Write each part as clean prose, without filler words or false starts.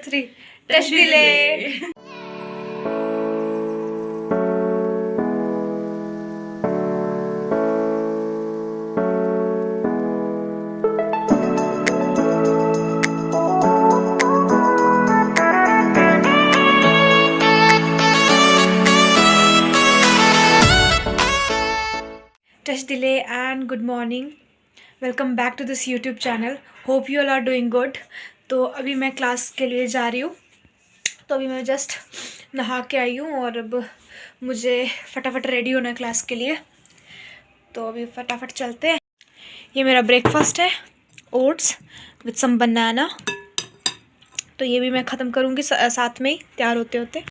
3 test delay. Test delay and good morning, welcome back to this YouTube channel. Hope you all are doing good. तो अभी मैं class के लिए जा रही हूँ। तो अभी मैं जस्ट नहा के आई हूँ और अब मुझे फटाफट रेडी होना है क्लास के लिए। तो अभी फटाफट चलते हैं। ये मेरा ब्रेकफास्ट है, ओट्स विथ सम बनाना। तो ये भी मैं ख़त्म करूँगी साथ में ही तैयार होते होते।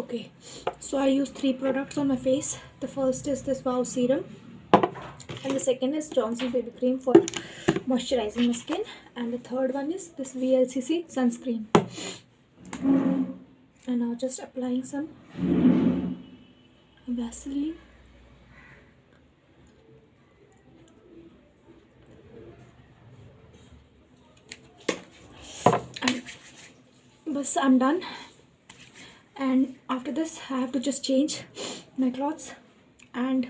Okay, so I use 3 products on my face. The first is this Wow serum, and the second is Johnson baby cream for moisturizing my skin, and the third one is this VLCC sunscreen. And now just applying some Vaseline. And bas I'm done. And after this I have to just change my clothes, and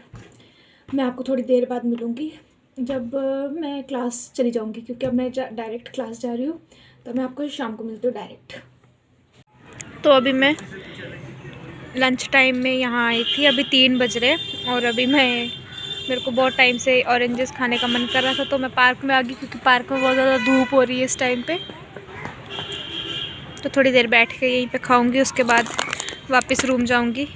मैं आपको थोड़ी देर बाद मिलूँगी जब मैं class चली जाऊँगी, क्योंकि अब मैं डायरेक्ट क्लास जा रही हूँ। तो मैं आपको शाम को मिलती हूँ डायरेक्ट। तो अभी मैं लंच टाइम में यहाँ आई थी, अभी 3 बज रहे और अभी मेरे को बहुत टाइम से ऑरेंजेस खाने का मन कर रहा था। तो मैं पार्क में आ गई, क्योंकि पार्क में बहुत ज़्यादा धूप हो रही है इस टाइम पे। तो थोड़ी देर बैठ के यहीं पे खाऊंगी, उसके बाद वापस रूम जाऊंगी।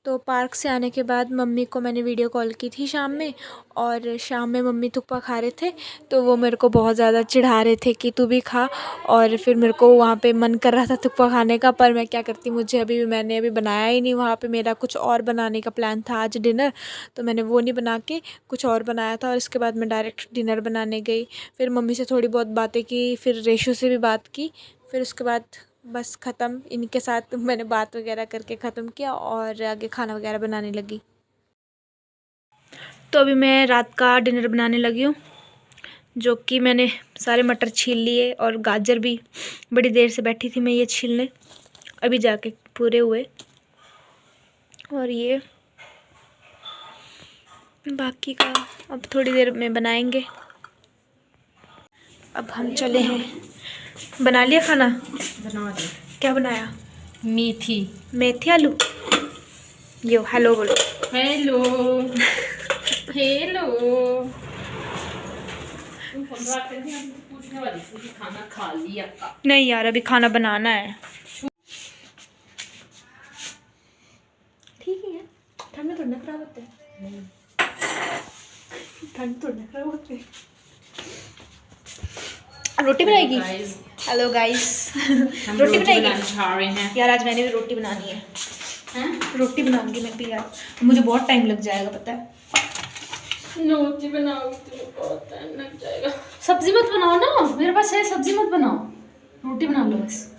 तो पार्क से आने के बाद मम्मी को मैंने वीडियो कॉल की थी शाम में, और शाम में मम्मी थुक्पा खा रहे थे। तो वो मेरे को बहुत ज़्यादा चिढ़ा रहे थे कि तू भी खा, और फिर मेरे को वहाँ पे मन कर रहा था थुक्पा खाने का, पर मैं क्या करती, मुझे मैंने अभी बनाया ही नहीं। वहाँ पे मेरा कुछ और बनाने का प्लान था आज डिनर, तो मैंने वो नहीं बना के कुछ और बनाया था, और इसके बाद मैं डायरेक्ट डिनर बनाने गई। फिर मम्मी से थोड़ी बहुत बातें की, फिर रेशू से भी बात की, फिर उसके बाद बस ख़त्म। इनके साथ मैंने बात वगैरह करके ख़त्म किया और आगे खाना वगैरह बनाने लगी। तो अभी मैं रात का डिनर बनाने लगी हूँ, जो कि मैंने सारे मटर छील लिए, और गाजर भी बड़ी देर से बैठी थी मैं ये छीलने, अभी जाके पूरे हुए। और ये बाकी का अब थोड़ी देर में बनाएंगे। अब हम चले हैं। बना लिया खाना? बना दे। क्या बनाया? मेथी आलू। यो हेलो बोलो। Hello hello. पूछने वाली थी कि खाना खा लिया? नहीं यार, अभी खाना बनाना है। ठीक है, ठंड में थोड़ा खराब होते हैं। ठंड थोड़ा खराब होते हैं। रोटी बनाएगी? Hello guys. रोटी बनाएगी? खा रहे हैं यार आज मैंने भी रोटी बनानी है। हैं? रोटी बनाऊंगी मैं भी यार, मुझे बहुत टाइम लग जाएगा पता है। रोटी बनाओगी तो बहुत टाइम लग जाएगा। सब्जी मत बनाओ ना, मेरे पास है, सब्जी मत बनाओ, रोटी बना लो बस।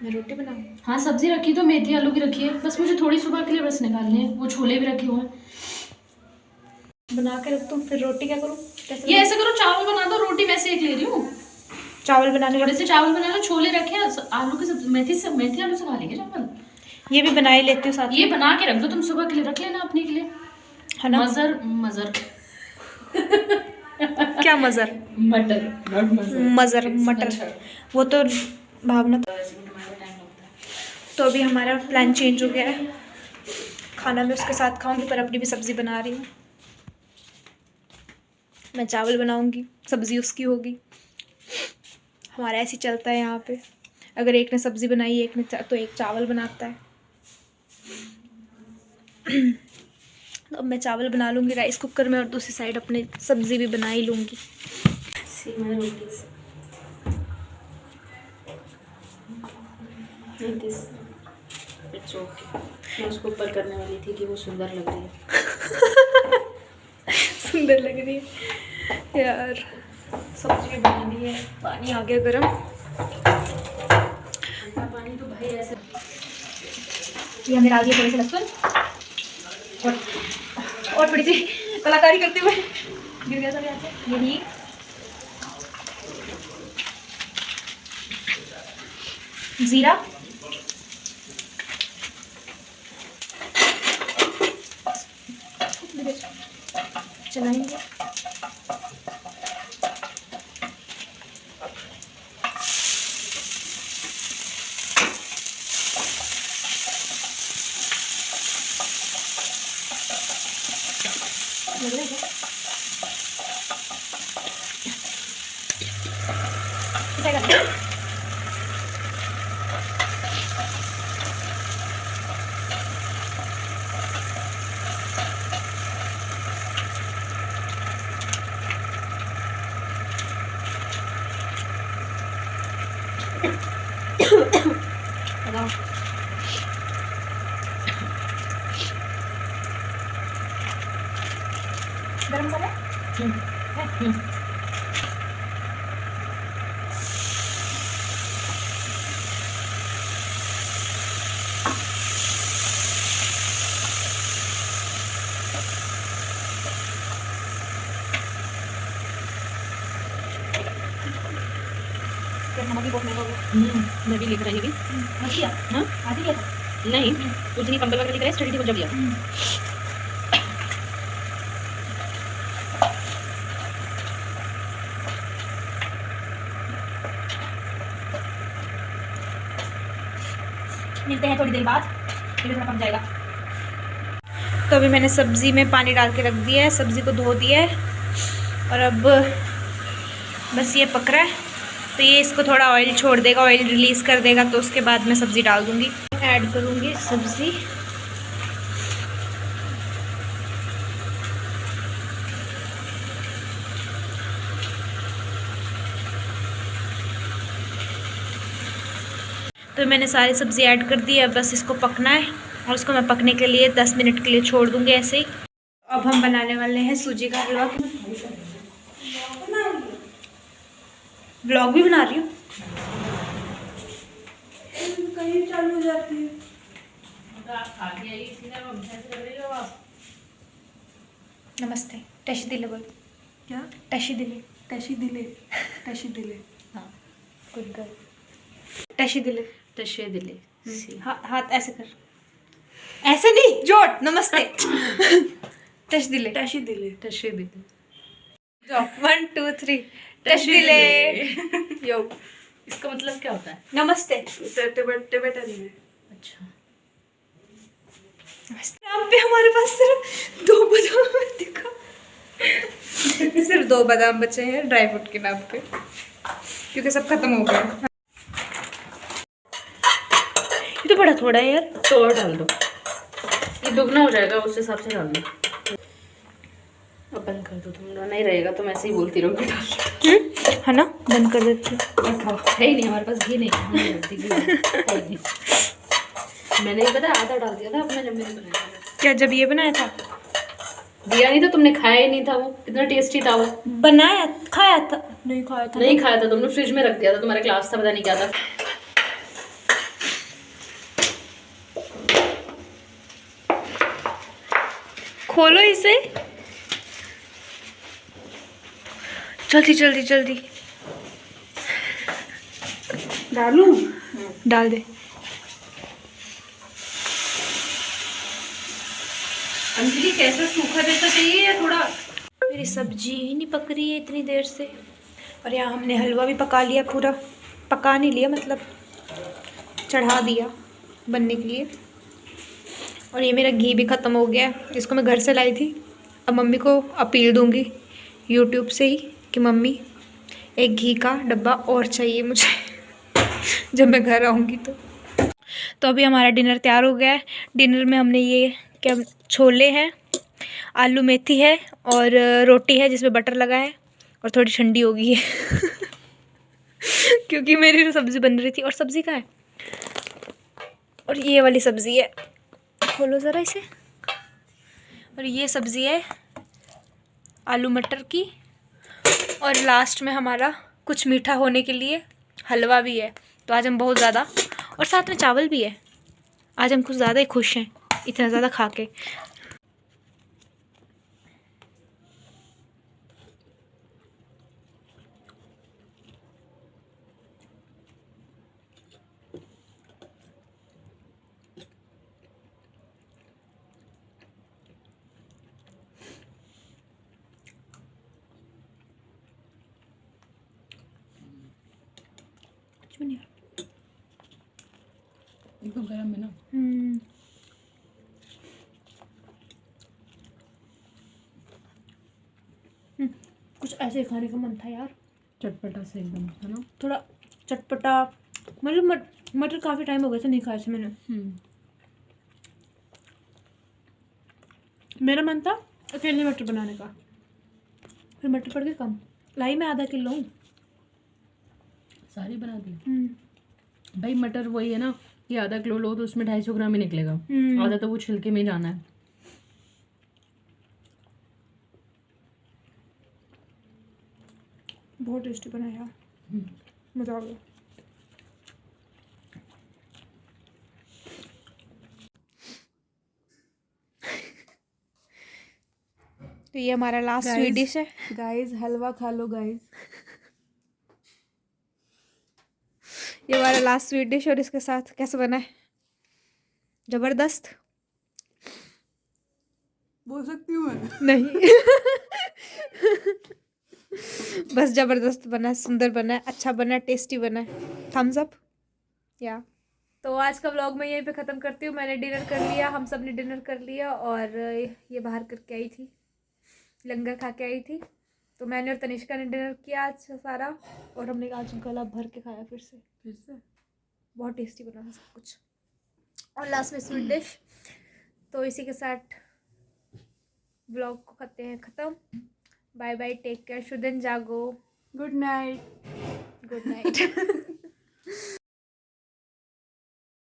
मैं रोटी बनाऊँ? हाँ सब्जी रखी तो मेथी आलू की रखी है, बस मुझे थोड़ी सुबह के लिए बस निकालनी है। वो छोले भी रखे हुए हैं, बना के रख दूँ, फिर रोटी क्या करूँ? ये ऐसे करो, चावल बना दो, रोटी मैं सेक ले रही हूँ। चावल बनाने थोड़े से चावल बना लो, छोले रखे हैं, आलू की सब्जी, मेथी आलू से खा लेंगे चावल। ये भी बना ही लेती हूँ साथ। ये बना के रख दो तुम, सुबह के लिए रख लेना अपने के लिए, है ना? मजर क्या मज़र? मटर वो तो भावना। तो अभी हमारा प्लान चेंज हो गया है, खाना मैं उसके साथ खाऊंगी पर अपनी भी सब्ज़ी बना रही हूँ। मैं चावल बनाऊंगी, सब्ज़ी उसकी होगी। हमारा ऐसे ही चलता है यहाँ पे, अगर एक ने सब्ज़ी बनाई एक ने तो एक चावल बनाता है। तो अब मैं चावल बना लूँगी राइस कुकर में और दूसरी साइड अपनी सब्ज़ी भी बना ही लूँगी। इट्स ओके, मैं उसको ऊपर करने वाली थी कि वो सुंदर लग रही है। सुंदर लग रही है यार। सब्जी भी बनानी है, पानी आ गया गर्म। पानी तो भाई ऐसे। ये हमने डाल दिया थोड़े से लहसुन और थोड़ी सी कलाकारी करते हुए गिर गया सब यहाँ से। यही जीरा, चलाएंगे। गरम मसाला नमक भी बहुत महंगा हो गया। मैं भी लेकर आई थी। मछलियाँ हाँ आधी लिया था। नहीं, उस दिन कंबल वगैरह लेकर आए, स्टडी टेबल जब लिया। मिलते हैं थोड़ी देर बाद, फिर थोड़ा पक जाएगा। तो अभी मैंने सब्ज़ी में पानी डाल के रख दिया है, सब्ज़ी को धो दिया है और अब बस ये पक रहा है। तो ये इसको थोड़ा ऑयल छोड़ देगा, ऑयल रिलीज़ कर देगा, तो उसके बाद मैं सब्ज़ी डाल दूँगी। ऐड करूँगी सब्ज़ी। तो मैंने सारी सब्ज़ी ऐड कर दी है, अब बस इसको पकना है और उसको मैं पकने के लिए 10 मिनट के लिए छोड़ दूँगी ऐसे ही। अब हम बनाने वाले हैं सूजी का हलवा। व्लॉग भी बना रही हूँ, कहीं चालू हो जाती है। नमस्ते। टशी दिले बोल। क्या? टशी दिले। टशी दिले, टशी दिले। हाँ गुड गर्ल। टशी दिले। टशे दिले। हाथ ऐसे कर, ऐसे नहीं, जोड़। नमस्ते। टश दिले। टशी दिले। टशे दिले। 1 2 3 टश दिले। यो, इसका मतलब क्या होता है? नमस्ते। टिबेटन में। अच्छा, यहाँ पे हमारे पास सिर्फ 2 बादाम दिखा, सिर्फ 2 बादाम बचे हैं ड्राई फ्रूट के नाम पे, क्योंकि सब खत्म हो गया। ये तो बड़ा थोड़ा है यार। तो और डाल दो, ये दुगना हो जाएगा, उस हिसाब से डाल दो। अब बंद कर दो, तुम नहीं रहेगा तो मैं ऐसे ही बोलती रहूँगी। है ना, बंद कर देती हूँ। है ही नहीं हमारे पास, घी नहीं है, मैंने ये पता आधा डाल दिया था अपने जब मैंने बनाया था। क्या जब ये बनाया था? दिया नहीं था तुमने, खाया ही नहीं था वो, कितना टेस्टी था वो। बनाया खाया था? नहीं खाया था। नहीं खाया था तुमने, फ्रिज में रख दिया था, तुम्हारा क्लास था पता नहीं क्या था। खोलो इसे, जल्दी जल्दी जल्दी। डालूं? डाल दे। अंजलि कैसा सूखा जैसा चाहिए या थोड़ा? मेरी सब्जी ही नहीं पक रही है इतनी देर से, और यहाँ हमने हलवा भी पका लिया पूरा, पका नहीं लिया मतलब चढ़ा दिया बनने के लिए। और ये मेरा घी भी ख़त्म हो गया है, इसको मैं घर से लाई थी। अब मम्मी को अपील दूंगी यूट्यूब से ही कि मम्मी एक घी का डब्बा और चाहिए मुझे जब मैं घर आऊँगी तो अभी हमारा डिनर तैयार हो गया है। डिनर में हमने ये क्या, छोले हैं, आलू मेथी है और रोटी है जिसमें बटर लगा है, और थोड़ी ठंडी हो गई है क्योंकि मेरी सब्ज़ी बन रही थी। और सब्ज़ी का है, और ये वाली सब्ज़ी है, खोलो ज़रा इसे। और ये सब्ज़ी है आलू मटर की, और लास्ट में हमारा कुछ मीठा होने के लिए हलवा भी है। तो आज हम बहुत ज़्यादा, और साथ में चावल भी है, आज हम कुछ ज़्यादा ही खुश हैं इतना ज़्यादा खा के। एकदम गरम है ना। कुछ ऐसे खाने का मन था यार, चटपटा से एकदम, है ना। थोड़ा चटपटा। मतलब मटर काफ़ी टाइम हो गया था नहीं खाया था मैंने। मेरा मन था अकेले मटर बनाने का, फिर मटर पड़ गए कम, लाई मैं आधा किलो हूँ। सारी बना दी भाई। मटर वही है ना, ये आधा किलो लो तो उसमें 250 ग्राम ही निकलेगा, आधा तो वो छिलके में ही जाना है। बहुत टेस्टी बनाया, मज़ा आ गया। तो ये हमारा लास्ट स्वीट डिश है गाइस, हलवा खा लो गाइस। ये हमारा लास्ट स्वीट डिश। और इसके साथ कैसे बना है? जबरदस्त बोल सकती हूँ मैं? नहीं बस जबरदस्त बना है, सुंदर बना है, अच्छा बना है, टेस्टी बना है। थम्स अप या। तो आज का व्लॉग मैं यहीं पे ख़त्म करती हूँ। मैंने डिनर कर लिया, हम सब ने डिनर कर लिया, और ये बाहर करके आई थी, लंगर खा के आई थी। तो मैंने और तनिष्का ने डिनर किया आज सारा, और हमने आज गला भर के खाया फिर से। बहुत टेस्टी बना था सब कुछ, और लास्ट में स्वीट डिश। तो इसी के साथ व्लॉग को करते हैं ख़त्म। बाय बाय, टेक केयर, शुभ दिन, जागो, गुड नाइट। Good night